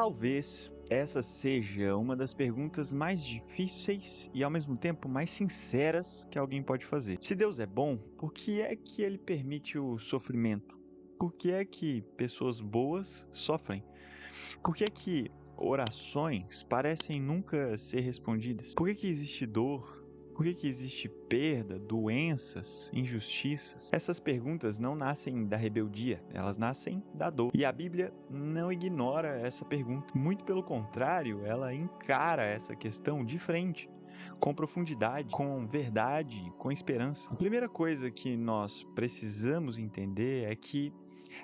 Talvez essa seja uma das perguntas mais difíceis e ao mesmo tempo mais sinceras que alguém pode fazer. Se Deus é bom, por que é que ele permite o sofrimento? Por que é que pessoas boas sofrem? Por que é que orações parecem nunca ser respondidas? Por que que existe dor? Por que que existe perda, doenças, injustiças? Essas perguntas não nascem da rebeldia, elas nascem da dor. E a Bíblia não ignora essa pergunta. Muito pelo contrário, ela encara essa questão de frente, com profundidade, com verdade, com esperança. A primeira coisa que nós precisamos entender é que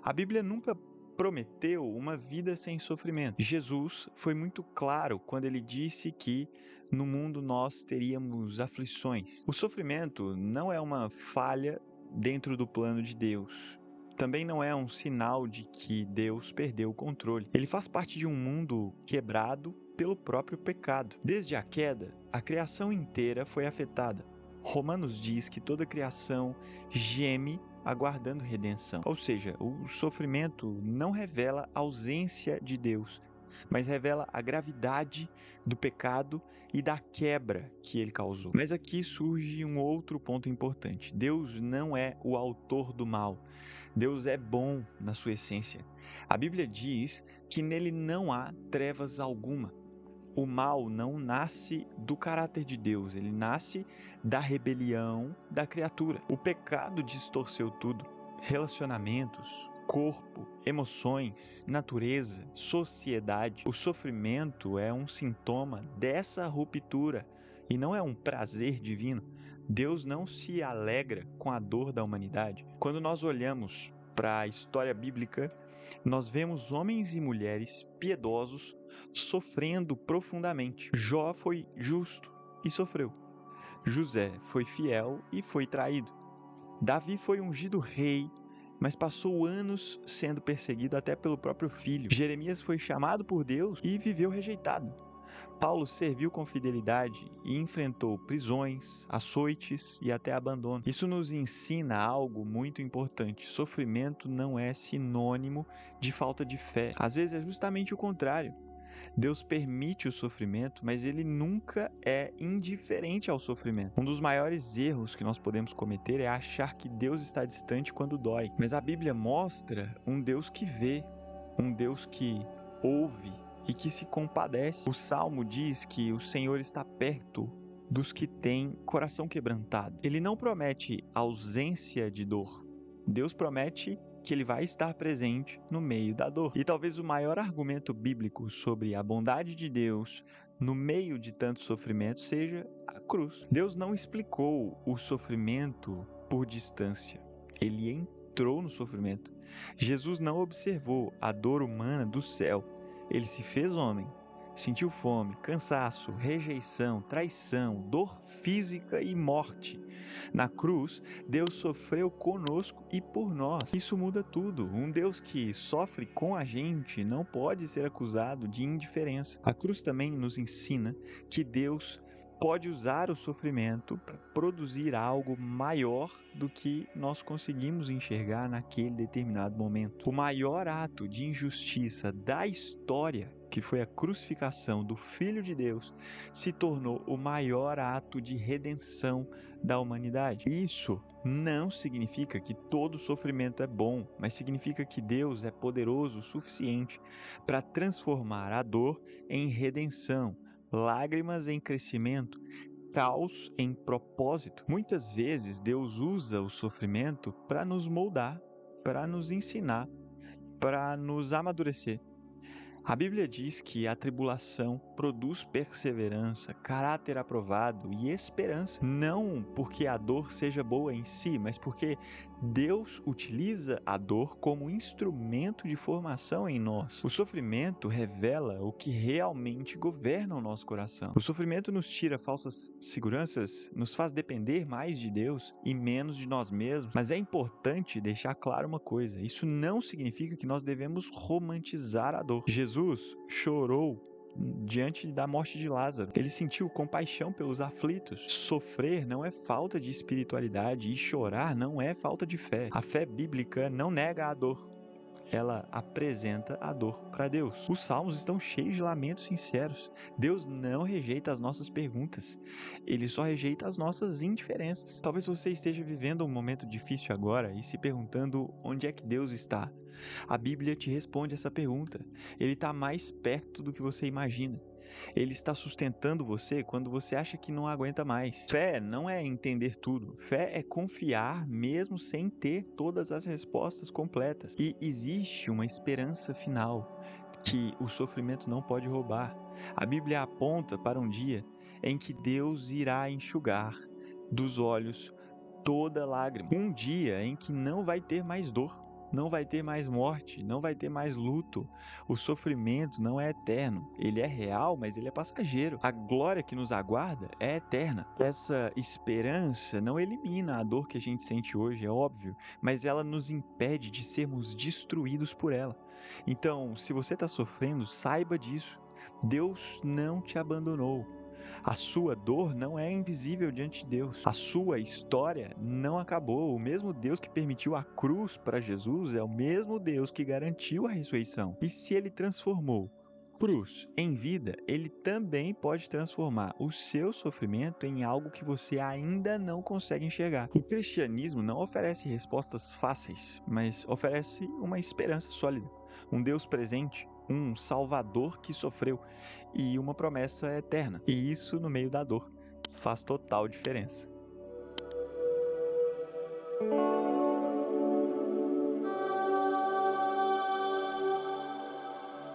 a Bíblia nunca prometeu uma vida sem sofrimento. Jesus foi muito claro quando ele disse que no mundo nós teríamos aflições. O sofrimento não é uma falha dentro do plano de Deus. Também não é um sinal de que Deus perdeu o controle. Ele faz parte de um mundo quebrado pelo próprio pecado. Desde a queda, a criação inteira foi afetada. Romanos diz que toda a criação geme aguardando redenção. Ou seja, o sofrimento não revela a ausência de Deus, mas revela a gravidade do pecado e da quebra que ele causou. Mas aqui surge um outro ponto importante. Deus não é o autor do mal. Deus é bom na sua essência. A Bíblia diz que nele não há trevas alguma. O mal não nasce do caráter de Deus, ele nasce da rebelião da criatura. O pecado distorceu tudo: relacionamentos, corpo, emoções, natureza, sociedade. O sofrimento é um sintoma dessa ruptura e não é um prazer divino. Deus não se alegra com a dor da humanidade. Quando nós olhamos para a história bíblica, nós vemos homens e mulheres piedosos sofrendo profundamente. Jó foi justo e sofreu. José foi fiel e foi traído. Davi foi ungido rei, mas passou anos sendo perseguido até pelo próprio filho. Jeremias foi chamado por Deus e viveu rejeitado. Paulo serviu com fidelidade e enfrentou prisões, açoites e até abandono. Isso nos ensina algo muito importante: sofrimento não é sinônimo de falta de fé. Às vezes é justamente o contrário. Deus permite o sofrimento, mas ele nunca é indiferente ao sofrimento. Um dos maiores erros que nós podemos cometer é achar que Deus está distante quando dói. Mas a Bíblia mostra um Deus que vê, um Deus que ouve e que se compadece. O Salmo diz que o Senhor está perto dos que têm coração quebrantado. Ele não promete ausência de dor. Deus promete que ele vai estar presente no meio da dor. E talvez o maior argumento bíblico sobre a bondade de Deus no meio de tanto sofrimento seja a cruz. Deus não explicou o sofrimento por distância. Ele entrou no sofrimento. Jesus não observou a dor humana do céu. Ele se fez homem. Sentiu fome, cansaço, rejeição, traição, dor física e morte. Na cruz, Deus sofreu conosco e por nós. Isso muda tudo. Um Deus que sofre com a gente não pode ser acusado de indiferença. A cruz também nos ensina que Deus pode usar o sofrimento para produzir algo maior do que nós conseguimos enxergar naquele determinado momento. O maior ato de injustiça da história, que foi a crucificação do Filho de Deus, se tornou o maior ato de redenção da humanidade. Isso não significa que todo sofrimento é bom, mas significa que Deus é poderoso o suficiente para transformar a dor em redenção, lágrimas em crescimento, caos em propósito. Muitas vezes Deus usa o sofrimento para nos moldar, para nos ensinar, para nos amadurecer. A Bíblia diz que a tribulação produz perseverança, caráter aprovado e esperança. Não porque a dor seja boa em si, mas porque Deus utiliza a dor como instrumento de formação em nós. O sofrimento revela o que realmente governa o nosso coração. O sofrimento nos tira falsas seguranças, nos faz depender mais de Deus e menos de nós mesmos. Mas é importante deixar claro uma coisa: isso não significa que nós devemos romantizar a dor. Jesus chorou diante da morte de Lázaro. Ele sentiu compaixão pelos aflitos. Sofrer não é falta de espiritualidade e chorar não é falta de fé. A fé bíblica não nega a dor. ela apresenta a dor para Deus. Os salmos estão cheios de lamentos sinceros. Deus não rejeita as nossas perguntas, ele só rejeita as nossas indiferenças. Talvez você esteja vivendo um momento difícil agora e se perguntando onde é que Deus está. A Bíblia te responde essa pergunta. Ele está mais perto do que você imagina. Ele está sustentando você quando você acha que não aguenta mais. Fé não é entender tudo. Fé é confiar mesmo sem ter todas as respostas completas. E existe uma esperança final que o sofrimento não pode roubar. A Bíblia aponta para um dia em que Deus irá enxugar dos olhos toda lágrima. Um dia em que não vai ter mais dor. Não vai ter mais morte, não vai ter mais luto. O sofrimento não é eterno. Ele é real, mas ele é passageiro. A glória que nos aguarda é eterna. Essa esperança não elimina a dor que a gente sente hoje, é óbvio, mas ela nos impede de sermos destruídos por ela. Então, se você está sofrendo, saiba disso. Deus não te abandonou. A sua dor não é invisível diante de Deus. A sua história não acabou. O mesmo Deus que permitiu a cruz para Jesus é o mesmo Deus que garantiu a ressurreição. E se ele transformou cruz em vida, ele também pode transformar o seu sofrimento em algo que você ainda não consegue enxergar. O cristianismo não oferece respostas fáceis, mas oferece uma esperança sólida, um Deus presente, um Salvador que sofreu e uma promessa eterna. E isso, no meio da dor, faz total diferença.